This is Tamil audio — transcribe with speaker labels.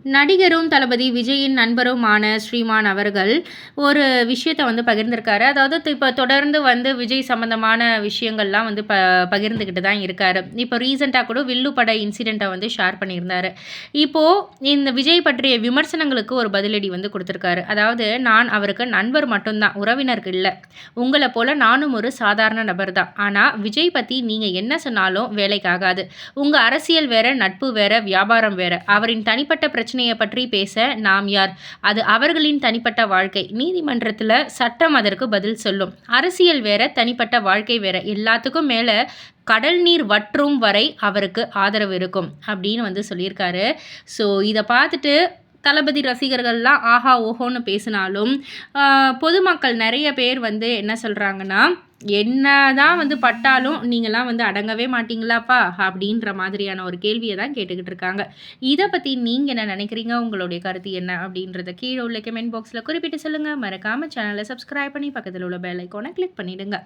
Speaker 1: நடிகரும் தளபதி விஜயின் நண்பருமான ஸ்ரீமான் அவர்கள் ஒரு விஷயத்த வந்து பகிர்ந்திருக்காரு. அதாவது இப்ப தொடர்ந்து வந்து விஜய் சம்மந்தமான விஷயங்கள்லாம் வந்து பகிர்ந்துகிட்டு தான் இருக்காரு. இப்போ ரீசென்ட்டா கூட வில்லு பட இன்சிடென்ட்ட வந்து ஷேர் பண்ணியிருந்தாரு. இப்போ இந்த விஜய் பற்றிய விமர்சனங்களுக்கு ஒரு பதிலடி வந்து குடுத்திருக்காரு. அதாவது நான் அவருக்கு நண்பர் மட்டும் தான், உறவினர்கள் இல்ல. உங்கள போல நானும் ஒரு சாதாரண நபர் தான். ஆனா விஜய் பத்தி நீங்க என்ன சொன்னாலும் வேலைக்கு ஆகாது. உங்க அரசியல் வேற, நட்பு வேற, வியாபாரம் வேற. அவரின் தனிப்பட்ட பிரச்சனைய பற்றி பேச நாம் யார்? அது அவர்களின் தனிப்பட்ட வாழ்க்கை. நீதிமன்றத்துல சட்டம் அதற்கு பதில் சொல்லும். அரசியல் வேற, தனிப்பட்ட வாழ்க்கை வேற. எல்லாத்துக்கும் மேல கடல் நீர் வற்றும் வரை அவருக்கு ஆதரவு இருக்கும். அப்படின்னு வந்து சொல்லியிருக்காரு. ஸோ இத பார்த்துட்டு தளபதி ரசிகர்கள்லாம் ஆஹா ஓஹோன்னு பேசினாலும், பொதுமக்கள் நெறைய பேர் வந்து என்ன சொல்றாங்கன்னா, என்னதான் வந்து பட்டாலும் நீங்கலாம் வந்து அடங்கவே மாட்டீங்களாப்பா? அப்படின்ற மாதிரியான ஒரு கேள்விய தான் கேட்டுக்கிட்டு இருக்காங்க. இத பத்தி நீங்க என்ன நினைக்கிறீங்க? உங்களுடைய கருத்து என்ன? அப்படின்றத கீழ உள்ள கமெண்ட் பாக்ஸ்ல குறிப்பிட்டு சொல்லுங்க. மறக்காம சேனல சப்ஸ்கிரைப் பண்ணி பக்கத்துல உள்ள பெல் ஐகான கிளிக் பண்ணிடுங்க.